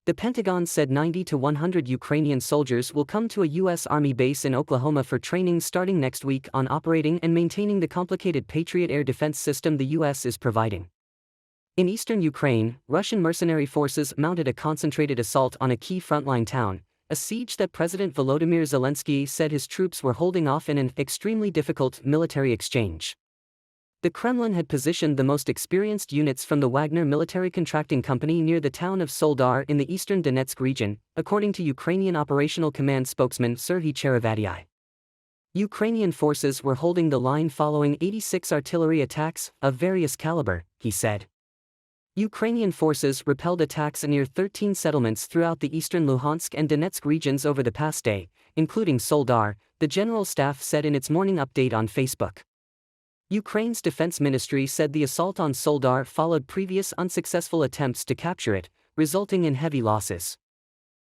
The Pentagon said 90 to 100 Ukrainian soldiers will come to a U.S. Army base in Oklahoma for training starting next week on operating and maintaining the complicated Patriot air defense system the U.S. is providing. In eastern Ukraine, Russian mercenary forces mounted a concentrated assault on a key frontline town, a siege that President Volodymyr Zelensky said his troops were holding off in an extremely difficult military exchange. The Kremlin had positioned the most experienced units from the Wagner military contracting company near the town of Soledar in the eastern Donetsk region, according to Ukrainian Operational Command spokesman Serhiy Cherevadii. Ukrainian forces were holding the line following 86 artillery attacks of various caliber, he said. Ukrainian forces repelled attacks near 13 settlements throughout the eastern Luhansk and Donetsk regions over the past day, including Soledar, the General Staff said in its morning update on Facebook. Ukraine's defense ministry said the assault on Soledar followed previous unsuccessful attempts to capture it, resulting in heavy losses.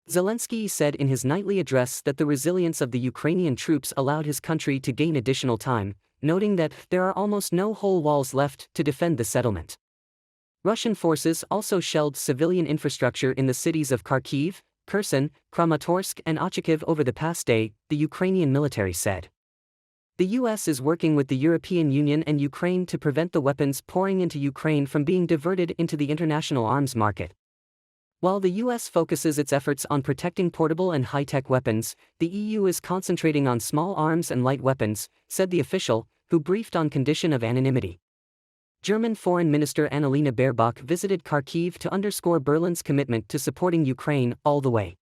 Zelensky said in his nightly address that the resilience of the Ukrainian troops allowed his country to gain additional time, noting that there are almost no whole walls left to defend the settlement. Russian forces also shelled civilian infrastructure in the cities of Kharkiv, Kherson, Kramatorsk and Ochakiv over the past day, the Ukrainian military said. The U.S. is working with the European Union and Ukraine to prevent the weapons pouring into Ukraine from being diverted into the international arms market. While the U.S. focuses its efforts on protecting portable and high-tech weapons, the EU is concentrating on small arms and light weapons, said the official, who briefed on condition of anonymity. German Foreign Minister Annalena Baerbock visited Kharkiv to underscore Berlin's commitment to supporting Ukraine all the way.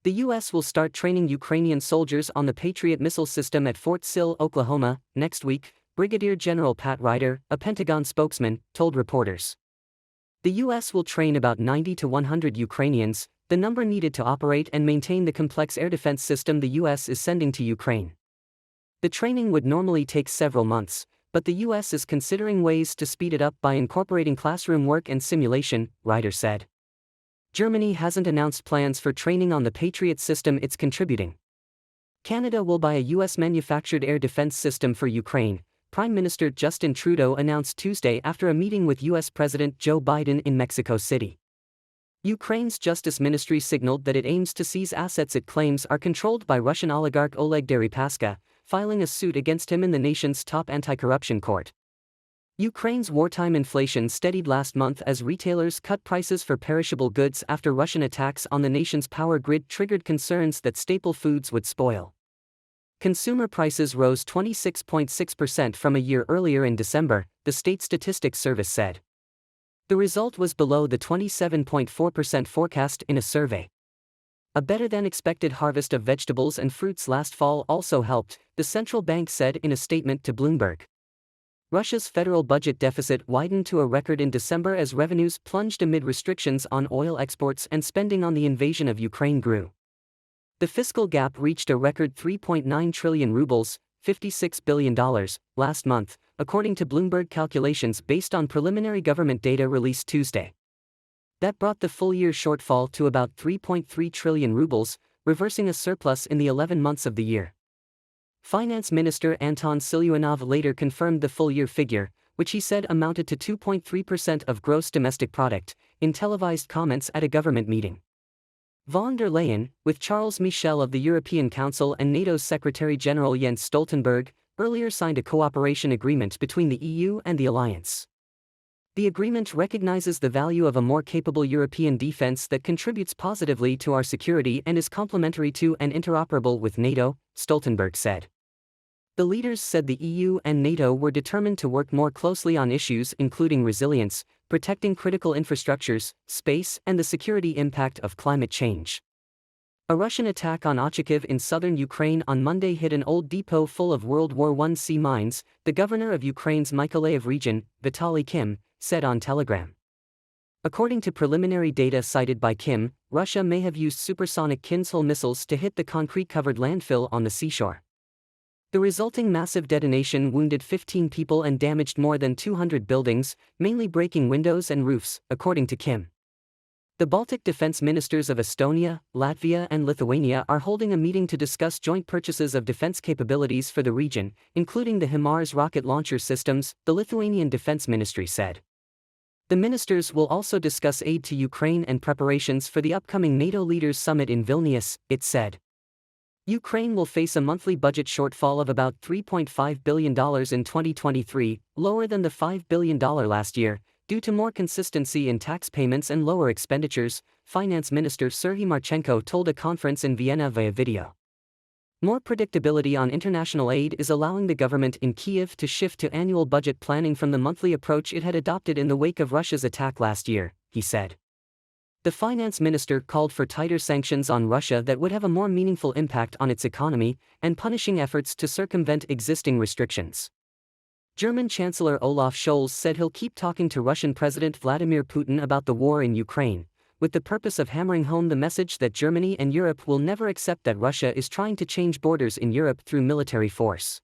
The U.S. will start training Ukrainian soldiers on the Patriot missile system at Fort Sill, Oklahoma, next week, Brigadier General Pat Ryder, a Pentagon spokesman, told reporters. The U.S. will train about 90 to 100 Ukrainians, the number needed to operate and maintain the complex air defense system the U.S. is sending to Ukraine. The training would normally take several months, but the U.S. is considering ways to speed it up by incorporating classroom work and simulation, Ryder said. Germany hasn't announced plans for training on the Patriot system it's contributing. Canada will buy a U.S.-manufactured air defense system for Ukraine, Prime Minister Justin Trudeau announced Tuesday after a meeting with U.S. President Joe Biden in Mexico City. Ukraine's Justice Ministry signaled that it aims to seize assets it claims are controlled by Russian oligarch Oleg Deripaska, filing a suit against him in the nation's top anti-corruption court. Ukraine's wartime inflation steadied last month as retailers cut prices for perishable goods after Russian attacks on the nation's power grid triggered concerns that staple foods would spoil. Consumer prices rose 26.6% from a year earlier in December, the state statistics service said. The result was below the 27.4% forecast in a survey. A better-than-expected harvest of vegetables and fruits last fall also helped, the central bank said in a statement to Bloomberg. Russia's federal budget deficit widened to a record in December as revenues plunged amid restrictions on oil exports and spending on the invasion of Ukraine grew. The fiscal gap reached a record 3.9 trillion rubles, $56 billion, last month, according to Bloomberg calculations based on preliminary government data released Tuesday. That brought the full-year shortfall to about 3.3 trillion rubles, reversing a surplus in the 11 months of the year. Finance Minister Anton Siluanov later confirmed the full-year figure, which he said amounted to 2.3% of gross domestic product, in televised comments at a government meeting. Von der Leyen, with Charles Michel of the European Council and NATO's Secretary-General Jens Stoltenberg, earlier signed a cooperation agreement between the EU and the alliance. The agreement recognizes the value of a more capable European defense that contributes positively to our security and is complementary to and interoperable with NATO, Stoltenberg said. The leaders said the EU and NATO were determined to work more closely on issues including resilience, protecting critical infrastructures, space, and the security impact of climate change. A Russian attack on Ochakiv in southern Ukraine on Monday hit an old depot full of World War I C mines, the governor of Ukraine's Mykolaiv region, Vitaly Kim, said on Telegram. According to preliminary data cited by Kim, Russia may have used supersonic Kinzhal missiles to hit the concrete-covered landfill on the seashore. The resulting massive detonation wounded 15 people and damaged more than 200 buildings, mainly breaking windows and roofs, according to Kim. The Baltic defense ministers of Estonia, Latvia and Lithuania are holding a meeting to discuss joint purchases of defense capabilities for the region, including the HIMARS rocket launcher systems, the Lithuanian defense ministry said. The ministers will also discuss aid to Ukraine and preparations for the upcoming NATO leaders' summit in Vilnius, it said. Ukraine will face a monthly budget shortfall of about $3.5 billion in 2023, lower than the $5 billion last year, due to more consistency in tax payments and lower expenditures, Finance Minister Serhiy Marchenko told a conference in Vienna via video. More predictability on international aid is allowing the government in Kyiv to shift to annual budget planning from the monthly approach it had adopted in the wake of Russia's attack last year, he said. The finance minister called for tighter sanctions on Russia that would have a more meaningful impact on its economy, and punishing efforts to circumvent existing restrictions. German Chancellor Olaf Scholz said he'll keep talking to Russian President Vladimir Putin about the war in Ukraine, with the purpose of hammering home the message that Germany and Europe will never accept that Russia is trying to change borders in Europe through military force.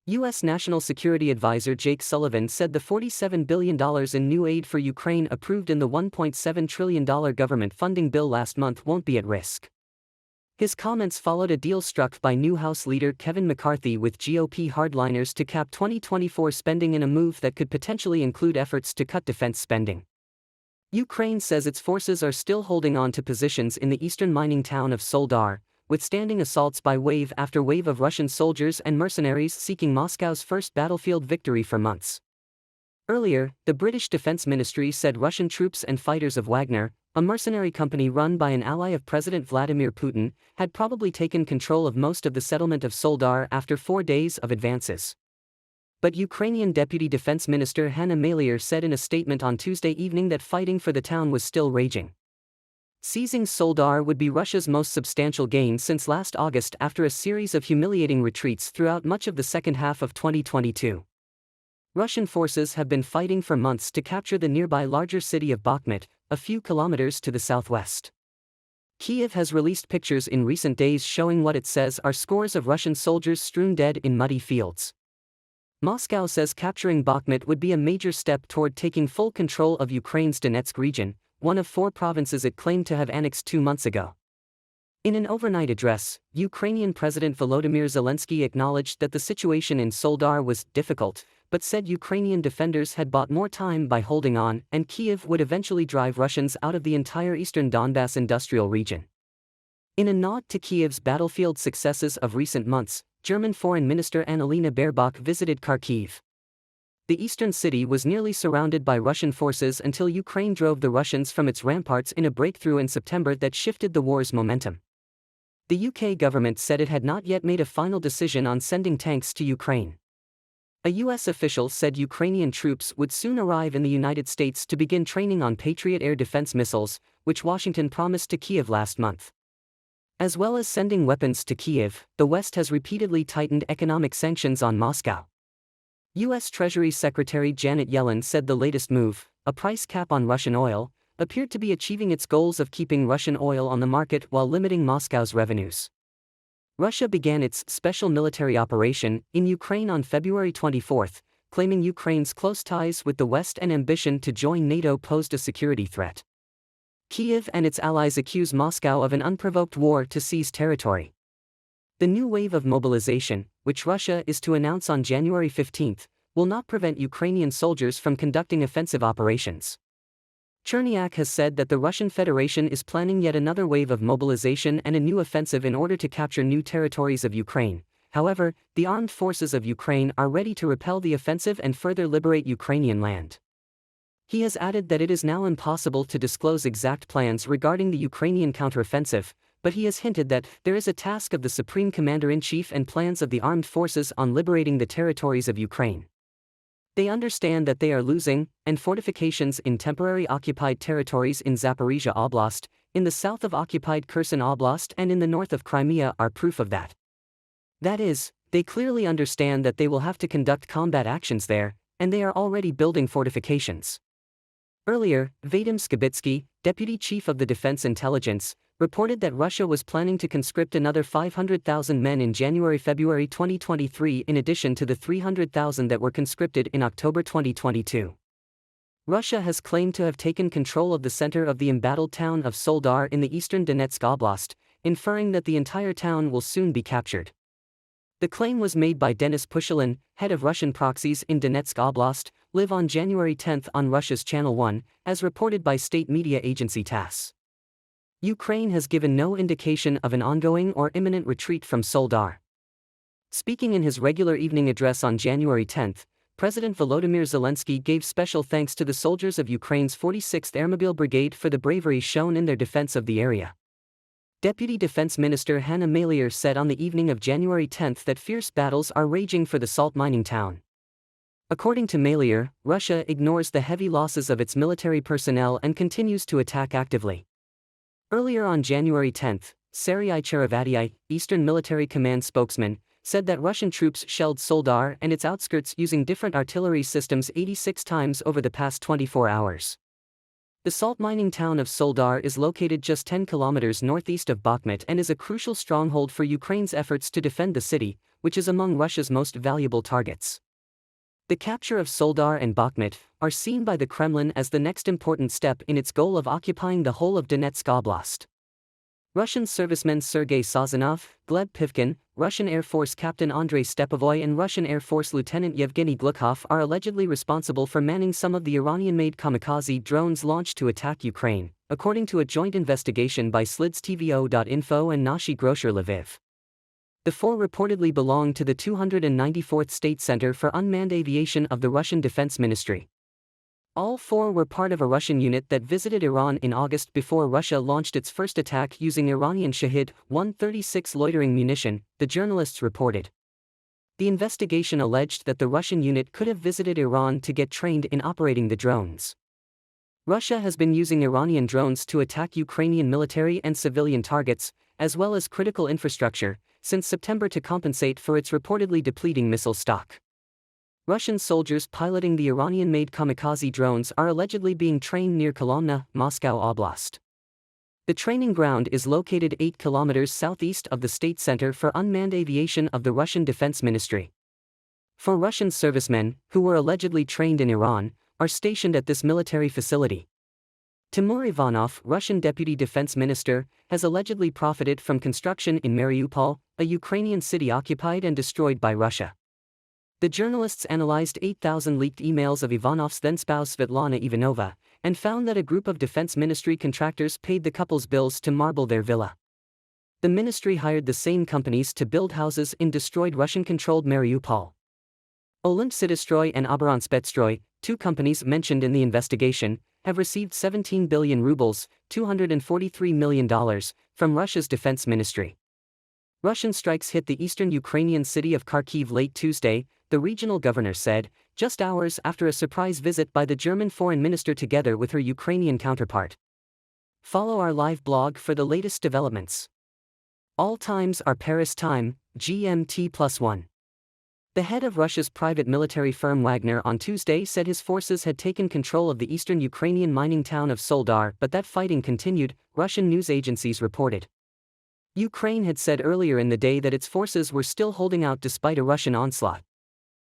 U.S. National Security Advisor Jake Sullivan said the $47 billion in new aid for Ukraine approved in the $1.7 trillion government funding bill last month won't be at risk. His comments followed a deal struck by new House leader Kevin McCarthy with GOP hardliners to cap 2024 spending in a move that could potentially include efforts to cut defense spending. Ukraine says its forces are still holding on to positions in the eastern mining town of Soledar, withstanding assaults by wave after wave of Russian soldiers and mercenaries seeking Moscow's first battlefield victory for months. Earlier, the British Defense Ministry said Russian troops and fighters of Wagner, a mercenary company run by an ally of President Vladimir Putin, had probably taken control of most of the settlement of Soledar after 4 days of advances. But Ukrainian Deputy Defense Minister Hanna Maliar said in a statement on Tuesday evening that fighting for the town was still raging. Seizing Soledar would be Russia's most substantial gain since last August after a series of humiliating retreats throughout much of the second half of 2022. Russian forces have been fighting for months to capture the nearby larger city of Bakhmut, a few kilometers to the southwest. Kyiv has released pictures in recent days showing what it says are scores of Russian soldiers strewn dead in muddy fields. Moscow says capturing Bakhmut would be a major step toward taking full control of Ukraine's Donetsk region, one of 4 provinces it claimed to have annexed 2 months ago. In an overnight address, Ukrainian President Volodymyr Zelensky acknowledged that the situation in Soledar was difficult, but said Ukrainian defenders had bought more time by holding on, and Kyiv would eventually drive Russians out of the entire eastern Donbas industrial region. In a nod to Kyiv's battlefield successes of recent months, German Foreign Minister Annalena Baerbock visited Kharkiv. The eastern city was nearly surrounded by Russian forces until Ukraine drove the Russians from its ramparts in a breakthrough in September that shifted the war's momentum. The UK government said it had not yet made a final decision on sending tanks to Ukraine. A US official said Ukrainian troops would soon arrive in the United States to begin training on Patriot air defense missiles, which Washington promised to Kyiv last month. As well as sending weapons to Kyiv, the West has repeatedly tightened economic sanctions on Moscow. U.S. Treasury Secretary Janet Yellen said the latest move, a price cap on Russian oil, appeared to be achieving its goals of keeping Russian oil on the market while limiting Moscow's revenues. Russia began its special military operation in Ukraine on February 24, claiming Ukraine's close ties with the West and ambition to join NATO posed a security threat. Kyiv and its allies accuse Moscow of an unprovoked war to seize territory. The new wave of mobilization, which Russia is to announce on January 15, will not prevent Ukrainian soldiers from conducting offensive operations. Cherniak has said that the Russian Federation is planning yet another wave of mobilization and a new offensive in order to capture new territories of Ukraine. However, the armed forces of Ukraine are ready to repel the offensive and further liberate Ukrainian land. He has added that it is now impossible to disclose exact plans regarding the Ukrainian counteroffensive, but he has hinted that there is a task of the Supreme Commander-in-Chief and plans of the armed forces on liberating the territories of Ukraine. They understand that they are losing, and fortifications in temporary occupied territories in Zaporizhia Oblast, in the south of occupied Kherson Oblast and in the north of Crimea are proof of that. That is, they clearly understand that they will have to conduct combat actions there, and they are already building fortifications. Earlier, Vadim Skibitsky, deputy chief of the Defense Intelligence, reported that Russia was planning to conscript another 500,000 men in January-February 2023 in addition to the 300,000 that were conscripted in October 2022. Russia has claimed to have taken control of the center of the embattled town of Soledar in the eastern Donetsk Oblast, inferring that the entire town will soon be captured. The claim was made by Denis Pushilin, head of Russian proxies in Donetsk Oblast, live on January 10 on Russia's Channel 1, as reported by state media agency TASS. Ukraine has given no indication of an ongoing or imminent retreat from Soledar. Speaking in his regular evening address on January 10, President Volodymyr Zelensky gave special thanks to the soldiers of Ukraine's 46th Airmobile Brigade for the bravery shown in their defense of the area. Deputy Defense Minister Hanna Maliar said on the evening of January 10 that fierce battles are raging for the salt mining town. According to Maliar, Russia ignores the heavy losses of its military personnel and continues to attack actively. Earlier on January 10, Serhiy Cherevatiy, Eastern Military Command spokesman, said that Russian troops shelled Soledar and its outskirts using different artillery systems 86 times over the past 24 hours. The salt mining town of Soledar is located just 10 kilometers northeast of Bakhmut and is a crucial stronghold for Ukraine's efforts to defend the city, which is among Russia's most valuable targets. The capture of Soledar and Bakhmut are seen by the Kremlin as the next important step in its goal of occupying the whole of Donetsk Oblast. Russian servicemen Sergei Sazonov, Gleb Pivkin, Russian Air Force Captain Andrei Stepovoy and Russian Air Force Lieutenant Yevgeny Glukhov are allegedly responsible for manning some of the Iranian-made kamikaze drones launched to attack Ukraine, according to a joint investigation by slidstvo.info and Nashi Grosher Lviv. The four reportedly belong to the 294th State Center for Unmanned Aviation of the Russian Defense Ministry. All four were part of a Russian unit that visited Iran in August before Russia launched its first attack using Iranian Shahid-136 loitering munition, the journalists reported. The investigation alleged that the Russian unit could have visited Iran to get trained in operating the drones. Russia has been using Iranian drones to attack Ukrainian military and civilian targets, as well as critical infrastructure, since September to compensate for its reportedly depleting missile stock. Russian soldiers piloting the Iranian-made kamikaze drones are allegedly being trained near Kolomna, Moscow Oblast. The training ground is located 8 kilometers southeast of the State Center for Unmanned Aviation of the Russian Defense Ministry. 4 Russian servicemen, who were allegedly trained in Iran, are stationed at this military facility. Timur Ivanov, Russian Deputy Defense Minister, has allegedly profited from construction in Mariupol, a Ukrainian city occupied and destroyed by Russia. The journalists analyzed 8,000 leaked emails of Ivanov's then-spouse Svetlana Ivanova, and found that a group of defense ministry contractors paid the couple's bills to marble their villa. The ministry hired the same companies to build houses in destroyed Russian-controlled Mariupol. Olympsitestroy and Oberonspetstroy, 2 companies mentioned in the investigation, have received 17 billion rubles, $243 million, from Russia's defense ministry. Russian strikes hit the eastern Ukrainian city of Kharkiv late Tuesday, the regional governor said, just hours after a surprise visit by the German foreign minister together with her Ukrainian counterpart. Follow our live blog for the latest developments. All times are Paris time, GMT+1. The head of Russia's private military firm Wagner on Tuesday said his forces had taken control of the eastern Ukrainian mining town of Soledar, but that fighting continued, Russian news agencies reported. Ukraine had said earlier in the day that its forces were still holding out despite a Russian onslaught.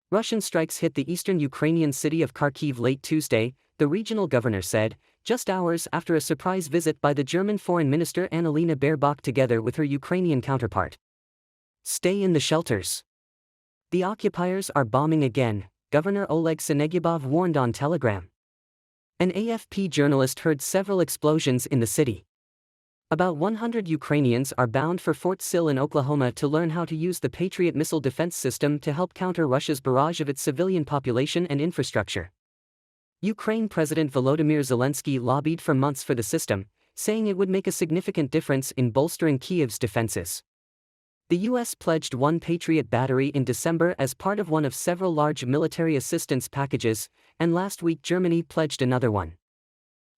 Russian strikes hit the eastern Ukrainian city of Kharkiv late Tuesday, the regional governor said, just hours after a surprise visit by the German foreign minister Annalena Baerbock together with her Ukrainian counterpart. Stay in the shelters. The occupiers are bombing again, Governor Oleg Senegiubov warned on Telegram. An AFP journalist heard several explosions in the city. About 100 Ukrainians are bound for Fort Sill in Oklahoma to learn how to use the Patriot missile defense system to help counter Russia's barrage of its civilian population and infrastructure. Ukraine President Volodymyr Zelensky lobbied for months for the system, saying it would make a significant difference in bolstering Kyiv's defenses. The U.S. pledged 1 Patriot battery in December as part of one of several large military assistance packages, and last week Germany pledged another one.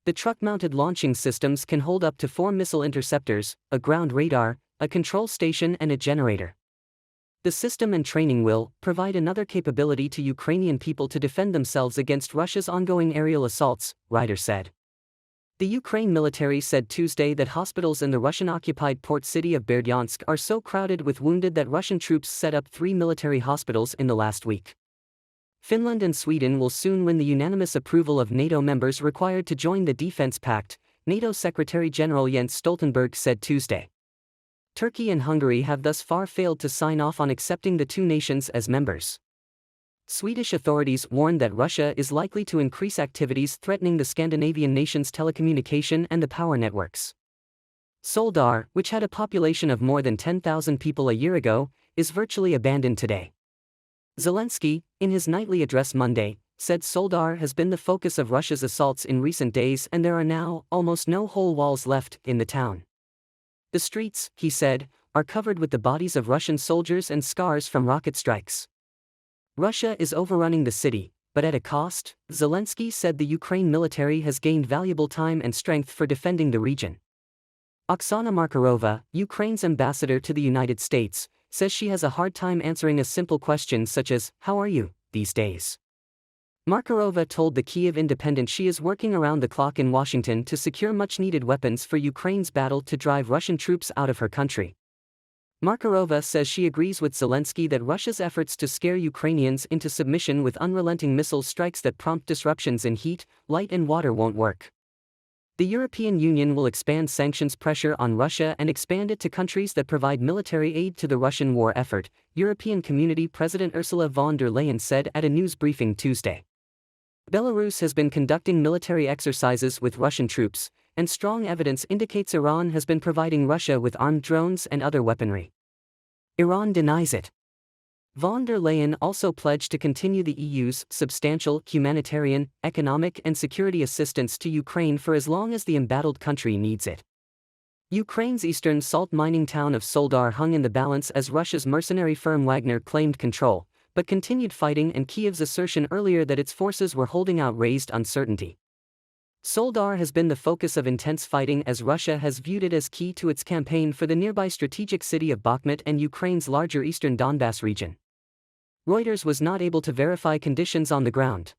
The truck-mounted launching systems can hold up to 4 missile interceptors, a ground radar, a control station and a generator. The system and training will provide another capability to Ukrainian people to defend themselves against Russia's ongoing aerial assaults, Ryder said. The Ukraine military said Tuesday that hospitals in the Russian-occupied port city of Berdyansk are so crowded with wounded that Russian troops set up 3 military hospitals in the last week. Finland and Sweden will soon win the unanimous approval of NATO members required to join the Defense Pact, NATO Secretary-General Jens Stoltenberg said Tuesday. Turkey and Hungary have thus far failed to sign off on accepting the two nations as members. Swedish authorities warned that Russia is likely to increase activities threatening the Scandinavian nations' telecommunication and the power networks. Soledar, which had a population of more than 10,000 people a year ago, is virtually abandoned today. Zelensky, in his nightly address Monday, said Soledar has been the focus of Russia's assaults in recent days and there are now almost no whole walls left in the town. The streets, he said, are covered with the bodies of Russian soldiers and scars from rocket strikes. Russia is overrunning the city, but at a cost, Zelensky said the Ukraine military has gained valuable time and strength for defending the region. Oksana Markarova, Ukraine's ambassador to the United States, says she has a hard time answering a simple question such as, "How are you?" these days. Markarova told the Kyiv Independent she is working around the clock in Washington to secure much-needed weapons for Ukraine's battle to drive Russian troops out of her country. Markarova says she agrees with Zelensky that Russia's efforts to scare Ukrainians into submission with unrelenting missile strikes that prompt disruptions in heat, light and water won't work. The European Union will expand sanctions pressure on Russia and expand it to countries that provide military aid to the Russian war effort, European Community President Ursula von der Leyen said at a news briefing Tuesday. Belarus has been conducting military exercises with Russian troops, and strong evidence indicates Iran has been providing Russia with armed drones and other weaponry. Iran denies it. Von der Leyen also pledged to continue the EU's substantial humanitarian, economic and security assistance to Ukraine for as long as the embattled country needs it. Ukraine's eastern salt mining town of Soledar hung in the balance as Russia's mercenary firm Wagner claimed control, but continued fighting and Kyiv's assertion earlier that its forces were holding out raised uncertainty. Soledar has been the focus of intense fighting as Russia has viewed it as key to its campaign for the nearby strategic city of Bakhmut and Ukraine's larger eastern Donbas region. Reuters was not able to verify conditions on the ground.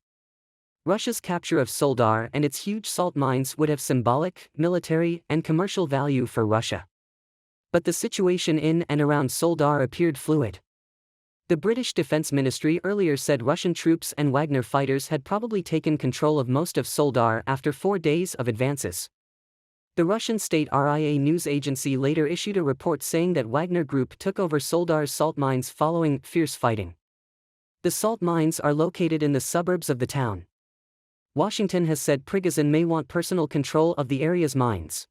Russia's capture of Soledar and its huge salt mines would have symbolic, military, and commercial value for Russia. But the situation in and around Soledar appeared fluid. The British Defence Ministry earlier said Russian troops and Wagner fighters had probably taken control of most of Soledar after 4 days of advances. The Russian state RIA news agency later issued a report saying that Wagner Group took over Soledar's salt mines following fierce fighting. The salt mines are located in the suburbs of the town. Washington has said Prigozhin may want personal control of the area's mines.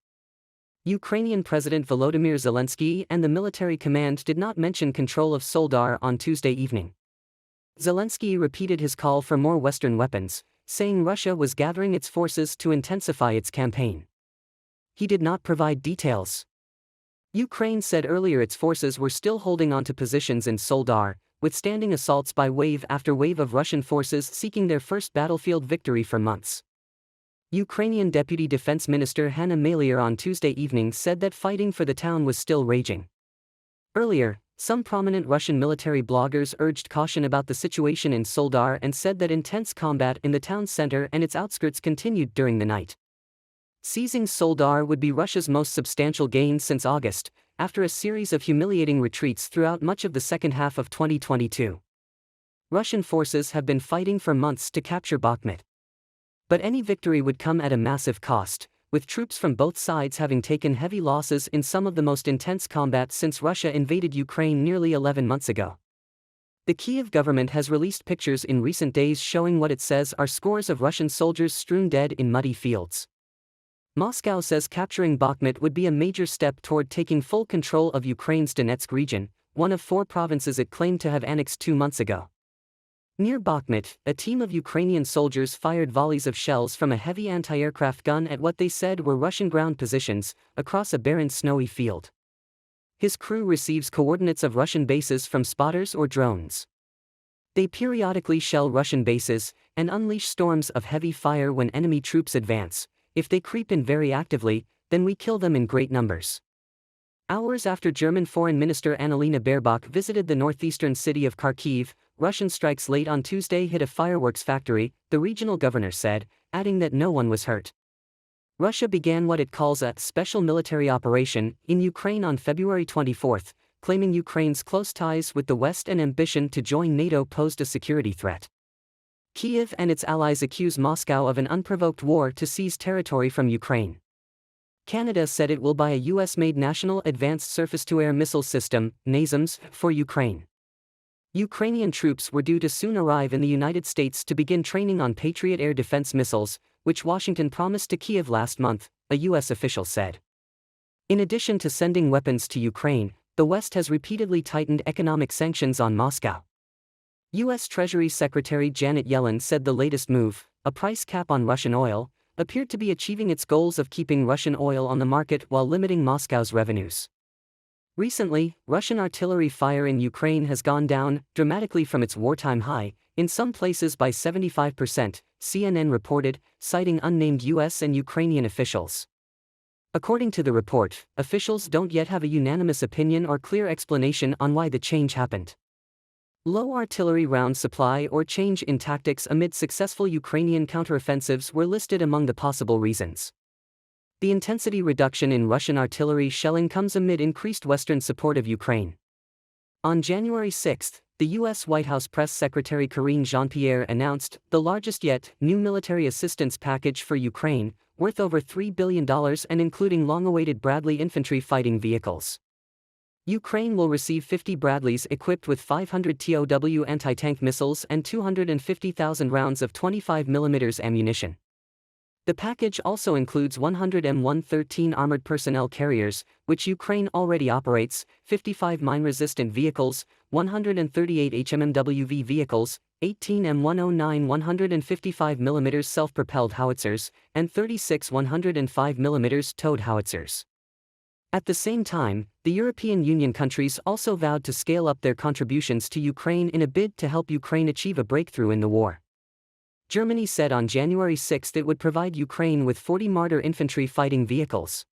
Ukrainian President Volodymyr Zelensky and the military command did not mention control of Soledar on Tuesday evening. Zelensky repeated his call for more Western weapons, saying Russia was gathering its forces to intensify its campaign. He did not provide details. Ukraine said earlier its forces were still holding on to positions in Soledar, withstanding assaults by wave after wave of Russian forces seeking their first battlefield victory for months. Ukrainian Deputy Defense Minister Hanna Maliar on Tuesday evening said that fighting for the town was still raging. Earlier, some prominent Russian military bloggers urged caution about the situation in Soledar and said that intense combat in the town center and its outskirts continued during the night. Seizing Soledar would be Russia's most substantial gain since August, after a series of humiliating retreats throughout much of the second half of 2022. Russian forces have been fighting for months to capture Bakhmut. But any victory would come at a massive cost, with troops from both sides having taken heavy losses in some of the most intense combat since Russia invaded Ukraine nearly 11 months ago. The Kyiv government has released pictures in recent days showing what it says are scores of Russian soldiers strewn dead in muddy fields. Moscow says capturing Bakhmut would be a major step toward taking full control of Ukraine's Donetsk region, one of 4 provinces it claimed to have annexed 2 months ago. Near Bakhmut, a team of Ukrainian soldiers fired volleys of shells from a heavy anti-aircraft gun at what they said were Russian ground positions, across a barren snowy field. His crew receives coordinates of Russian bases from spotters or drones. They periodically shell Russian bases, and unleash storms of heavy fire when enemy troops advance. If they creep in very actively, then we kill them in great numbers. Hours after German Foreign Minister Annalena Baerbock visited the northeastern city of Kharkiv, Russian strikes late on Tuesday hit a fireworks factory, the regional governor said, adding that no one was hurt. Russia began what it calls a special military operation in Ukraine on February 24, claiming Ukraine's close ties with the West and ambition to join NATO posed a security threat. Kyiv and its allies accuse Moscow of an unprovoked war to seize territory from Ukraine. Canada said it will buy a US-made National Advanced Surface-to-Air Missile System, NASAMS, for Ukraine. Ukrainian troops were due to soon arrive in the United States to begin training on Patriot air defense missiles, which Washington promised to Kyiv last month, a U.S. official said. In addition to sending weapons to Ukraine, the West has repeatedly tightened economic sanctions on Moscow. U.S. Treasury Secretary Janet Yellen said the latest move, a price cap on Russian oil, appeared to be achieving its goals of keeping Russian oil on the market while limiting Moscow's revenues. Recently, Russian artillery fire in Ukraine has gone down dramatically from its wartime high, in some places by 75%, CNN reported, citing unnamed US and Ukrainian officials. According to the report, officials don't yet have a unanimous opinion or clear explanation on why the change happened. Low artillery round supply or change in tactics amid successful Ukrainian counteroffensives were listed among the possible reasons. The intensity reduction in Russian artillery shelling comes amid increased Western support of Ukraine. On January 6, the U.S. White House Press Secretary Karine Jean-Pierre announced the largest yet new military assistance package for Ukraine, worth over $3 billion and including long-awaited Bradley infantry fighting vehicles. Ukraine will receive 50 Bradleys equipped with 500 TOW anti-tank missiles and 250,000 rounds of 25mm ammunition. The package also includes 100 M113 armored personnel carriers, which Ukraine already operates, 55 mine-resistant vehicles, 138 HMMWV vehicles, 18 M109 155mm self-propelled howitzers, and 36 105mm towed howitzers. At the same time, the European Union countries also vowed to scale up their contributions to Ukraine in a bid to help Ukraine achieve a breakthrough in the war. Germany said on January 6 it would provide Ukraine with 40 Marder infantry fighting vehicles.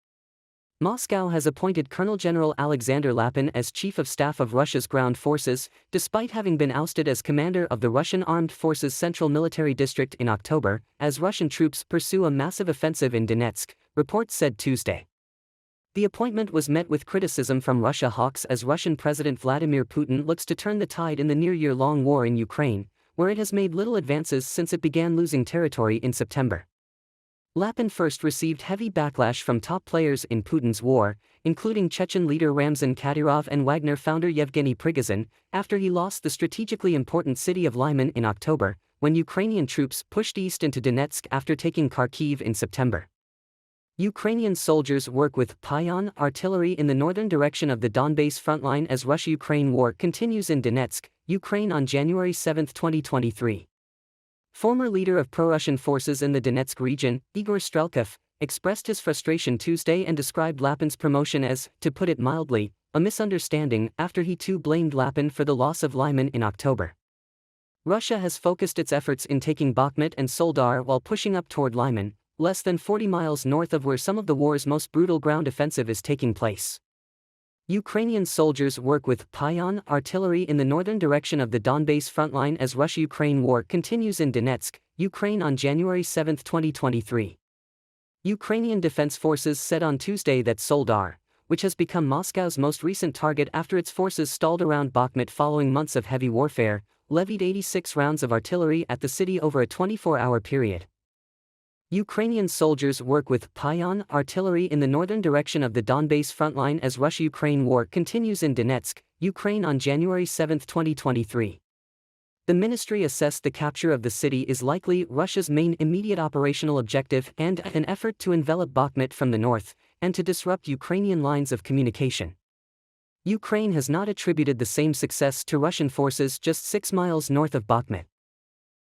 Moscow has appointed Colonel General Alexander Lapin as Chief of Staff of Russia's ground forces, despite having been ousted as commander of the Russian Armed Forces Central Military District in October, as Russian troops pursue a massive offensive in Donetsk, reports said Tuesday. The appointment was met with criticism from Russia hawks as Russian President Vladimir Putin looks to turn the tide in the near-year-long war in Ukraine, where it has made little advances since it began losing territory in September. Lapin first received heavy backlash from top players in Putin's war, including Chechen leader Ramzan Kadyrov and Wagner founder Yevgeny Prigozhin, after he lost the strategically important city of Lyman in October, when Ukrainian troops pushed east into Donetsk after taking Kharkiv in September. Ukrainian soldiers work with Pion artillery in the northern direction of the Donbass frontline as Russia-Ukraine war continues in Donetsk, Ukraine on January 7, 2023. Former leader of pro-Russian forces in the Donetsk region, Igor Strelkov, expressed his frustration Tuesday and described Lapin's promotion as, to put it mildly, a misunderstanding after he too blamed Lapin for the loss of Lyman in October. Russia has focused its efforts in taking Bakhmut and Soledar while pushing up toward Lyman, less than 40 miles north of where some of the war's most brutal ground offensive is taking place. Ukrainian soldiers work with Pion artillery in the northern direction of the Donbass frontline as Russia-Ukraine war continues in Donetsk, Ukraine on January 7, 2023. Ukrainian Defense Forces said on Tuesday that Soledar, which has become Moscow's most recent target after its forces stalled around Bakhmut following months of heavy warfare, levied 86 rounds of artillery at the city over a 24-hour period. Ukrainian soldiers work with Pion artillery in the northern direction of the Donbass frontline as Russia-Ukraine war continues in Donetsk, Ukraine on January 7, 2023. The ministry assessed the capture of the city is likely Russia's main immediate operational objective and an effort to envelop Bakhmut from the north, and to disrupt Ukrainian lines of communication. Ukraine has not attributed the same success to Russian forces just 6 miles north of Bakhmut.